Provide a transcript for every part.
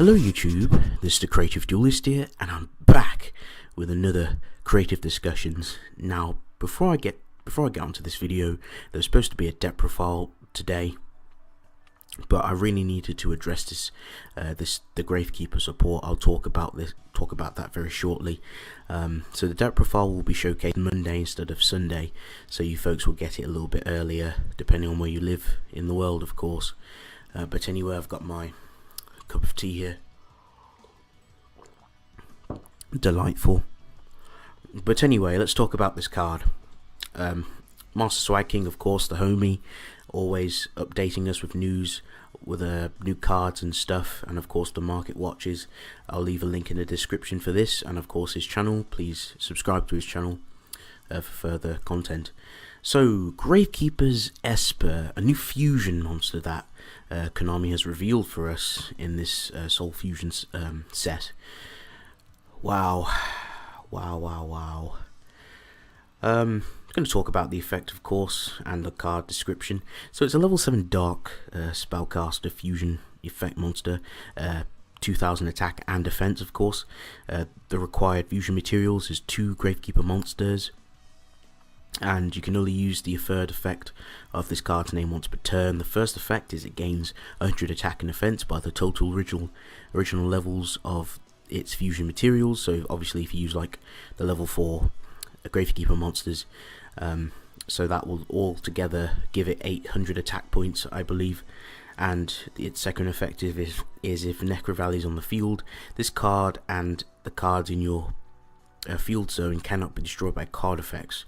Hello YouTube, this is TheCreativeDuelist here, and I'm back with another creative discussions. Now, before I get onto this video, there's supposed to be a deck profile today, but I really needed to address this, the Gravekeeper support. I'll talk about that very shortly. So the deck profile will be showcased Monday instead of Sunday, so you folks will get it a little bit earlier, depending on where you live in the world, of course. But anyway, I've got my cup of tea here. Delightful. But anyway, let's talk about this card. MasterswagKing, of course, the homie, always updating us with news, with new cards and stuff, and of course the market watches. I'll leave a link in the description for this, and of course his channel. Please subscribe to his channel for further content. So, Gravekeeper's Esper, a new fusion monster that Konami has revealed for us in this Soul Fusion set. Wow. I'm going to talk about the effect, of course, and the card description. So it's a level 7 Dark Spellcaster Fusion effect monster, 2000 attack and defense, of course. The required fusion materials is 2 Gravekeeper monsters, and you can only use the third effect of this card's name once per turn. The first effect is it gains 100 attack and defense by the total original levels of its fusion materials. So obviously if you use like the level 4 Gravekeeper monsters, so that will all together give it 800 attack points, I believe. And its second effect is if Necro Valley is on the field, this card and the cards in your field zone cannot be destroyed by card effects.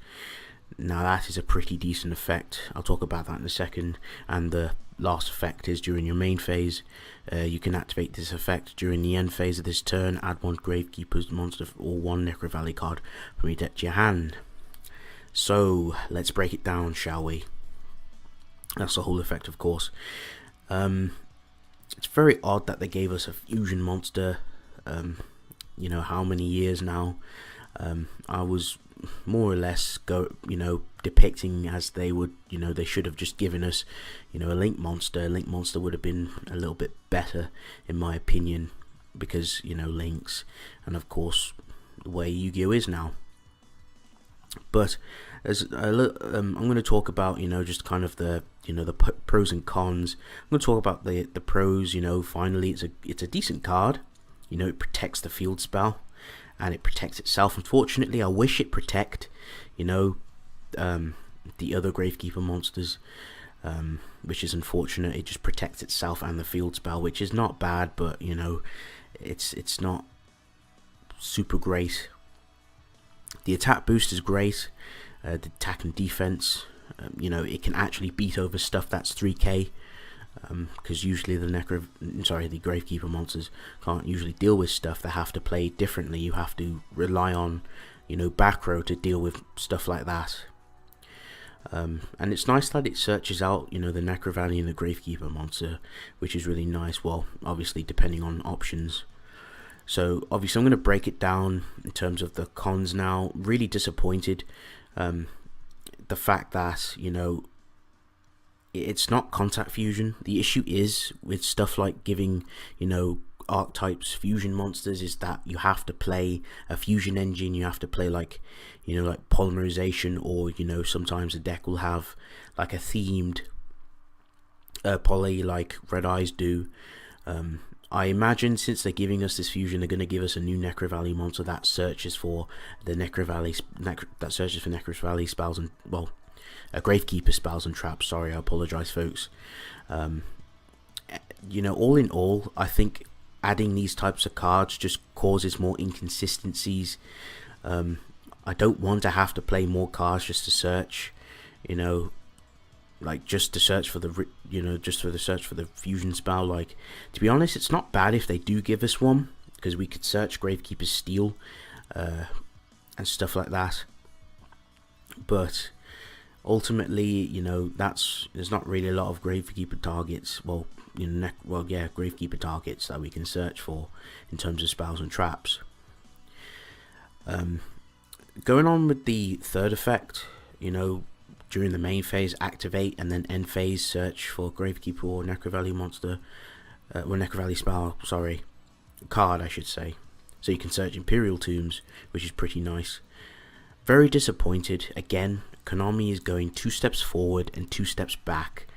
Now that is a pretty decent effect. I'll talk about that in a second. And the last effect is during your main phase. You can activate this effect during the end phase of this turn. Add 1 Gravekeeper's monster or 1 Necro Valley card from your deck to your hand. So let's break it down, shall we? That's the whole effect, of course. It's very odd that they gave us a fusion monster. You know, how many years now? I was more or less depicting as they would, they should have just given us, a Link monster. Link monster would have been a little bit better, in my opinion, because, Links, and of course, the way Yu-Gi-Oh is now. But as I'm going to talk about, just kind of the, the pros and cons. I'm going to talk about the pros. Finally, it's a decent card. It protects the field spell, and it protects itself. Unfortunately, I wish it protect, the other Gravekeeper monsters, which is unfortunate. It just protects itself and the field spell, which is not bad, but it's not super great. The attack boost is great. The attack and defense, it can actually beat over stuff that's 3k. Because usually the Gravekeeper monsters can't usually deal with stuff. They have to play differently. You have to rely on, back row to deal with stuff like that. And it's nice that it searches out, the Necro Valley and the Gravekeeper monster, which is really nice. Well, obviously depending on options. So obviously I'm going to break it down in terms of the cons now. Really disappointed. The fact that, it's not contact fusion. The issue is with stuff like giving, archetypes fusion monsters, is that you have to play a fusion engine. You have to play like polymerization, or sometimes the deck will have like a themed poly, like Red Eyes do. I imagine since they're giving us this fusion, they're going to give us a new Necro Valley monster that searches for the Necro Valley spells and, well, Gravekeeper spells and traps. Sorry, I apologize, folks. All in all, I think adding these types of cards just causes more inconsistencies. I don't want to have to play more cards just to search, like just to search for the, just for the search for the fusion spell. Like, to be honest, it's not bad if they do give us one, because we could search Gravekeeper's Steel and stuff like that. But ultimately, there's not really a lot of Gravekeeper targets. Well, Gravekeeper targets that we can search for in terms of spells and traps. Going on with the third effect, during the main phase, activate, and then end phase, search for Gravekeeper or Necro Valley monster, or Necro Valley spell, sorry. card, I should say. So you can search Imperial Tombs, which is pretty nice. Very disappointed. Again, Konami is going 2 steps forward and 2 steps back.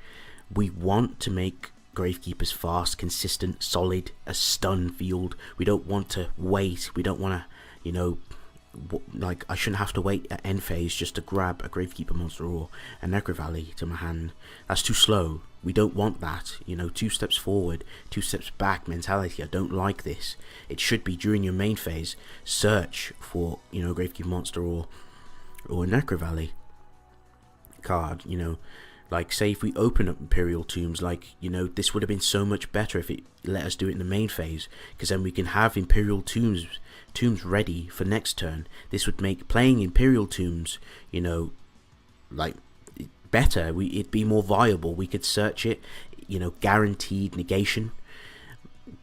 We want to make Gravekeepers fast, consistent, solid, a stun field. We don't want to wait. We don't want to, you know, like, I shouldn't have to wait at end phase just to grab a Gravekeeper monster or a Necro Valley to my hand. That's too slow. We don't want that, you know. 2 steps forward, 2 steps back mentality. I don't like this. It should be during your main phase, search for, you know, Gravekeeper monster or a Necro Valley card, you know. Like, say if we open up Imperial Tombs, like, you know, this would have been so much better if it let us do it in the main phase, because then we can have Imperial Tombs ready for next turn. This would make playing Imperial Tombs, you know, like, better. It'd be more viable. We could search it, you know, guaranteed negation.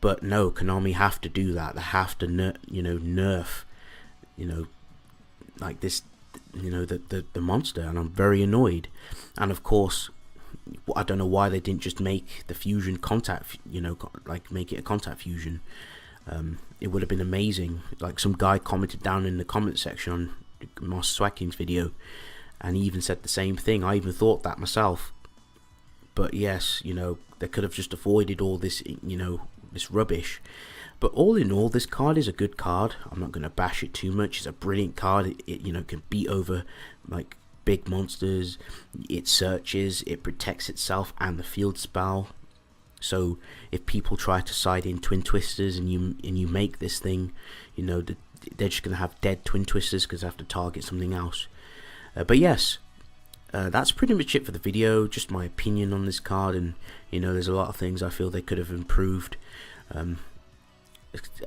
But no, Konami have to do that. They have to nerf, you know, like this, you know, the monster, and I'm very annoyed. And of course, I don't know why they didn't just make the fusion contact, you know, like make it a contact fusion. It would have been amazing. Like, some guy commented down in the comment section on MasterswagKing's video, and he even said the same thing. I even thought that myself. But yes, you know, they could have just avoided all this, you know, this rubbish. But all in all, this card is a good card. I'm not going to bash it too much. It's a brilliant card. It you know, can beat over like big monsters. It searches, it protects itself and the field spell. So if people try to side in Twin Twisters and you make this thing, you know, they're just going to have dead Twin Twisters because they have to target something else. But yes, that's pretty much it for the video. Just my opinion on this card, and you know, there's a lot of things I feel they could have improved.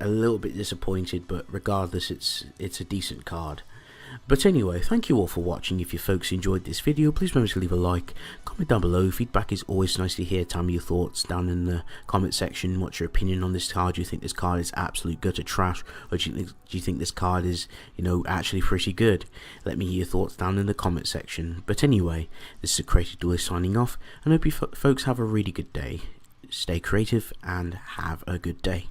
A little bit disappointed, but regardless, it's a decent card. But anyway, thank you all for watching. If you folks enjoyed this video, please remember to leave a like, comment down below. Feedback is always nice to hear. Tell me your thoughts down in the comment section. What's your opinion on this card? Do you think this card is absolute gutter trash, or do you think this card is, you know, actually pretty good? Let me hear your thoughts down in the comment section. But anyway, this is TheCreativeDuelist signing off, and I hope you folks have a really good day. Stay creative and have a good day.